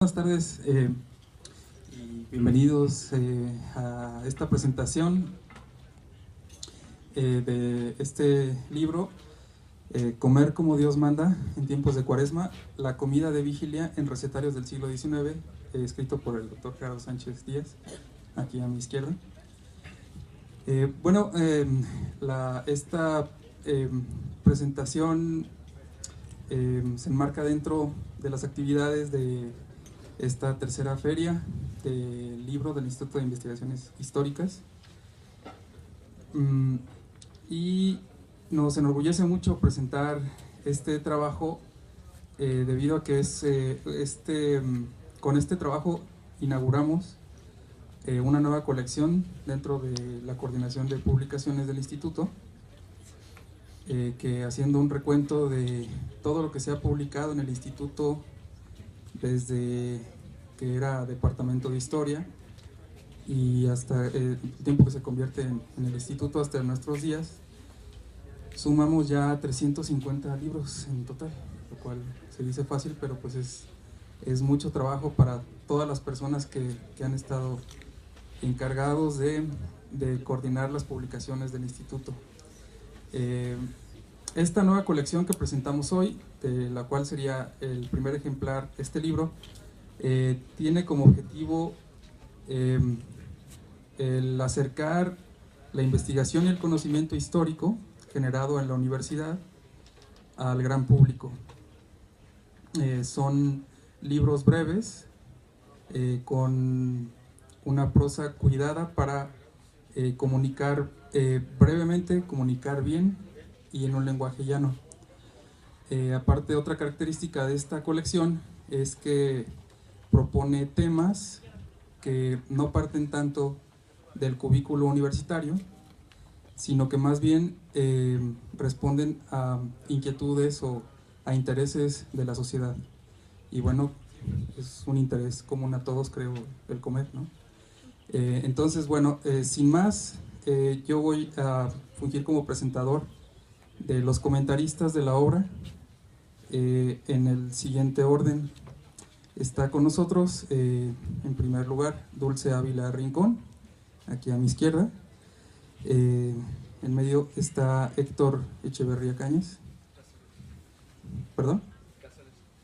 Buenas tardes y bienvenidos a esta presentación de este libro, Comer como Dios manda en tiempos de Cuaresma, la comida de vigilia en recetarios del siglo XIX, escrito por el doctor Gerardo Sánchez Díaz, aquí a mi izquierda. Esta presentación se enmarca dentro de las actividades de esta tercera feria del libro del Instituto de Investigaciones Históricas, y nos enorgullece mucho presentar este trabajo debido a que con este trabajo inauguramos una nueva colección dentro de la coordinación de publicaciones del instituto, que haciendo un recuento de todo lo que se ha publicado en el instituto desde que era departamento de historia y hasta el tiempo que se convierte en el instituto hasta nuestros días, sumamos ya 350 libros en total, lo cual se dice fácil, pero pues es mucho trabajo para todas las personas que han estado encargados de coordinar las publicaciones del instituto. Esta nueva colección que presentamos hoy, de la cual sería el primer ejemplar este libro, tiene como objetivo el acercar la investigación y el conocimiento histórico generado en la universidad al gran público. Son libros breves, con una prosa cuidada para comunicar brevemente, comunicar bien y en un lenguaje llano. Aparte, otra característica de esta colección es que propone temas que no parten tanto del cubículo universitario, sino que más bien responden a inquietudes o a intereses de la sociedad. Y bueno, es un interés común a todos, creo, el comer, ¿no? Entonces, bueno, sin más, yo voy a fungir como presentador de los comentaristas de la obra. En el siguiente orden está con nosotros, en primer lugar, Dulce Ávila Rincón, aquí a mi izquierda. En medio está Héctor Echeverría Cáñez. ¿Perdón?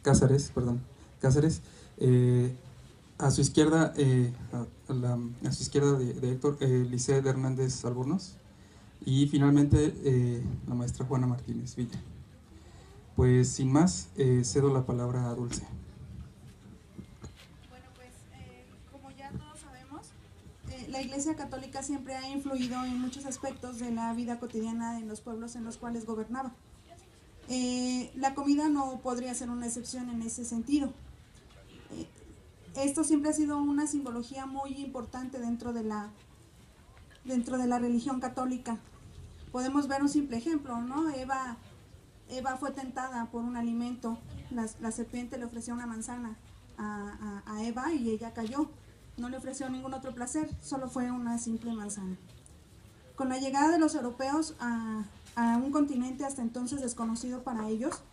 Cázares, perdón. Cázares. A su izquierda, a su izquierda de Héctor, Lisset Hernández Albornoz. Y finalmente, la maestra Juana Martínez Villa. Pues sin más, cedo la palabra a Dulce. Bueno, pues como ya todos sabemos, la Iglesia Católica siempre ha influido en muchos aspectos de la vida cotidiana en los pueblos en los cuales gobernaba. La comida no podría ser una excepción en ese sentido. Esto siempre ha sido una simbología muy importante dentro de la religión católica. Podemos ver un simple ejemplo, ¿no? Eva fue tentada por un alimento, la serpiente le ofreció una manzana a Eva y ella cayó. No le ofreció ningún otro placer, solo fue una simple manzana. Con la llegada de los europeos a un continente hasta entonces desconocido para ellos,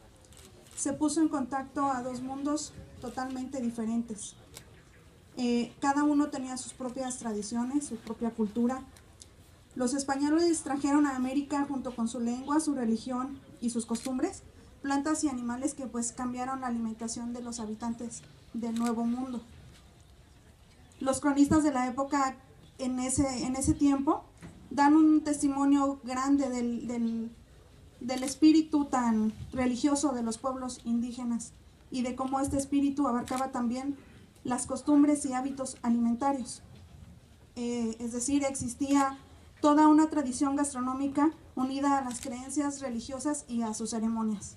se puso en contacto a dos mundos totalmente diferentes. Cada uno tenía sus propias tradiciones, su propia cultura. Los españoles trajeron a América, junto con su lengua, su religión y sus costumbres, plantas y animales que pues cambiaron la alimentación de los habitantes del Nuevo Mundo. Los cronistas de la época en ese tiempo dan un testimonio grande del espíritu tan religioso de los pueblos indígenas y de cómo este espíritu abarcaba también las costumbres y hábitos alimentarios. Es decir, existía toda una tradición gastronómica unida a las creencias religiosas y a sus ceremonias.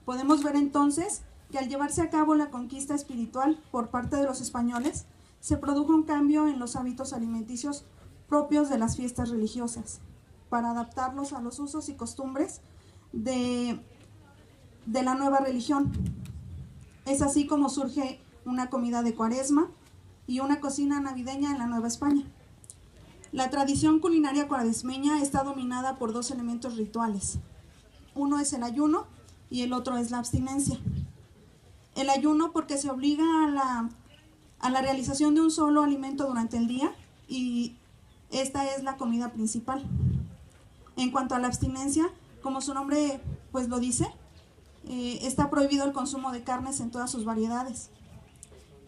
Podemos ver entonces que al llevarse a cabo la conquista espiritual por parte de los españoles, se produjo un cambio en los hábitos alimenticios propios de las fiestas religiosas, para adaptarlos a los usos y costumbres de la nueva religión. Es así como surge una comida de Cuaresma y una cocina navideña en la Nueva España. La tradición culinaria cuaresmeña está dominada por dos elementos rituales. Uno es el ayuno y el otro es la abstinencia. El ayuno porque se obliga a la realización de un solo alimento durante el día y esta es la comida principal. En cuanto a la abstinencia, como su nombre pues lo dice, está prohibido el consumo de carnes en todas sus variedades,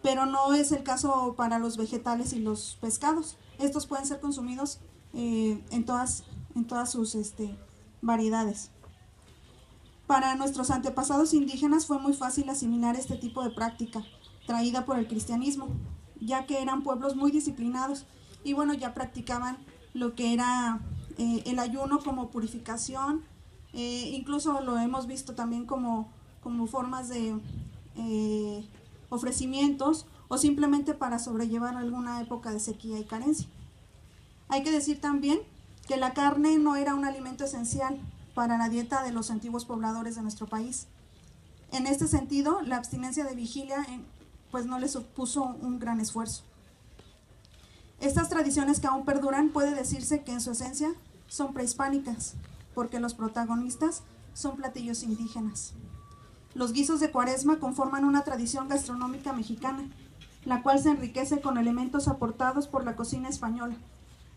pero no es el caso para los vegetales y los pescados. Estos pueden ser consumidos en todas sus variedades. Para nuestros antepasados indígenas fue muy fácil asimilar este tipo de práctica traída por el cristianismo, ya que eran pueblos muy disciplinados y bueno, ya practicaban lo que era el ayuno como purificación, incluso lo hemos visto también como formas de ofrecimientos o simplemente para sobrellevar alguna época de sequía y carencia. Hay que decir también que la carne no era un alimento esencial para la dieta de los antiguos pobladores de nuestro país. En este sentido, la abstinencia de vigilia pues no les supuso un gran esfuerzo. Estas tradiciones que aún perduran puede decirse que en su esencia son prehispánicas, porque los protagonistas son platillos indígenas. Los guisos de Cuaresma conforman una tradición gastronómica mexicana, la cual se enriquece con elementos aportados por la cocina española,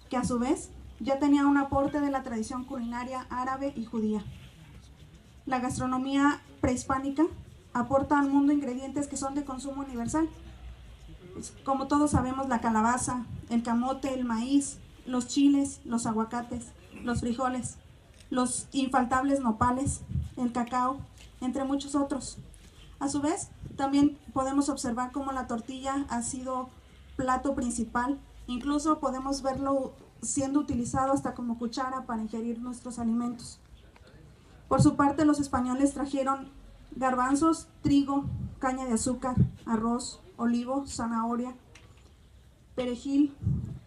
que a su vez ya tenía un aporte de la tradición culinaria árabe y judía. La gastronomía prehispánica aporta al mundo ingredientes que son de consumo universal. Como todos sabemos, la calabaza, el camote, el maíz, los chiles, los aguacates, los frijoles, los infaltables nopales, el cacao, entre muchos otros. A su vez, también podemos observar cómo la tortilla ha sido plato principal, incluso podemos verlo siendo utilizado hasta como cuchara para ingerir nuestros alimentos. Por su parte, los españoles trajeron garbanzos, trigo, caña de azúcar, arroz, olivo, zanahoria, perejil,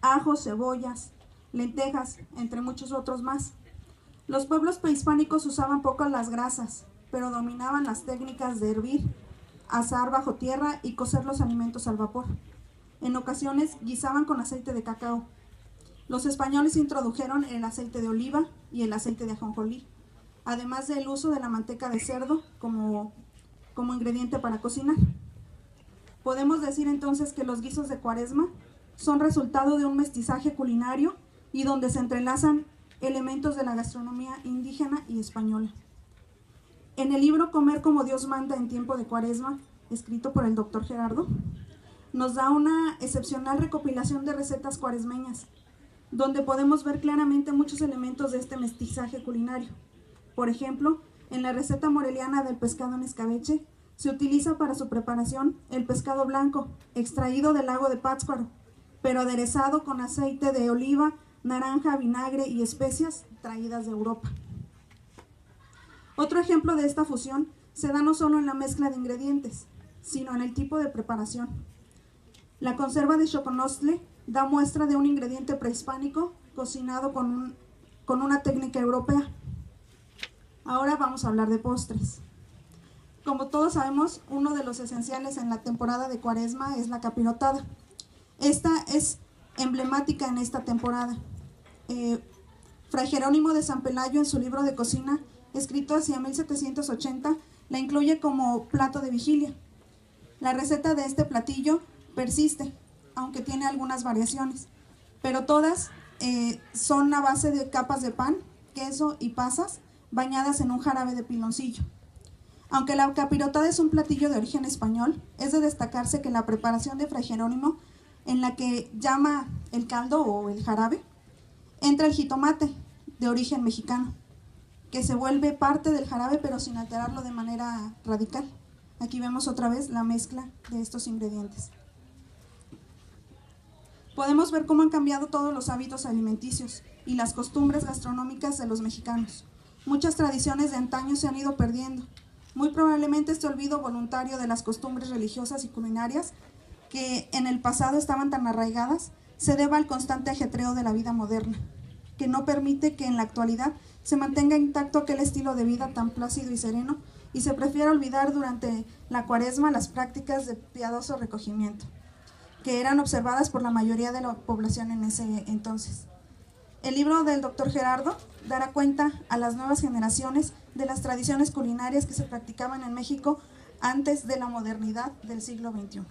ajo, cebollas, lentejas, entre muchos otros más. Los pueblos prehispánicos usaban poco las grasas, pero dominaban las técnicas de hervir, asar bajo tierra y cocer los alimentos al vapor. En ocasiones guisaban con aceite de cacao. Los españoles introdujeron el aceite de oliva y el aceite de ajonjolí, además del uso de la manteca de cerdo como ingrediente para cocinar. Podemos decir entonces que los guisos de Cuaresma son resultado de un mestizaje culinario y donde se entrelazan elementos de la gastronomía indígena y española. En el libro Comer como Dios manda en tiempo de Cuaresma, escrito por el Dr. Gerardo, nos da una excepcional recopilación de recetas cuaresmeñas, donde podemos ver claramente muchos elementos de este mestizaje culinario. Por ejemplo, en la receta moreliana del pescado en escabeche, se utiliza para su preparación el pescado blanco, extraído del lago de Pátzcuaro, pero aderezado con aceite de oliva, naranja, vinagre y especias traídas de Europa. Otro ejemplo de esta fusión se da no solo en la mezcla de ingredientes, sino en el tipo de preparación. La conserva de choconostle da muestra de un ingrediente prehispánico cocinado con una técnica europea. Ahora vamos a hablar de postres. Como todos sabemos, uno de los esenciales en la temporada de Cuaresma es la capirotada. Esta es emblemática en esta temporada. Fray Jerónimo de San Pelayo, en su libro de cocina, escrito hacia 1780, la incluye como plato de vigilia. La receta de este platillo persiste, aunque tiene algunas variaciones, pero todas son a base de capas de pan, queso y pasas bañadas en un jarabe de piloncillo. Aunque la capirotada es un platillo de origen español, es de destacarse que la preparación de Fray Jerónimo, en la que llama el caldo o el jarabe, entra el jitomate, de origen mexicano, que se vuelve parte del jarabe pero sin alterarlo de manera radical. Aquí vemos otra vez la mezcla de estos ingredientes. Podemos ver cómo han cambiado todos los hábitos alimenticios y las costumbres gastronómicas de los mexicanos. Muchas tradiciones de antaño se han ido perdiendo. Muy probablemente este olvido voluntario de las costumbres religiosas y culinarias, que en el pasado estaban tan arraigadas, se deba al constante ajetreo de la vida moderna, que no permite que en la actualidad se mantenga intacto aquel estilo de vida tan plácido y sereno, y se prefiere olvidar durante la Cuaresma las prácticas de piadoso recogimiento, que eran observadas por la mayoría de la población en ese entonces. El libro del Dr. Gerardo dará cuenta a las nuevas generaciones de las tradiciones culinarias que se practicaban en México antes de la modernidad del siglo XXI.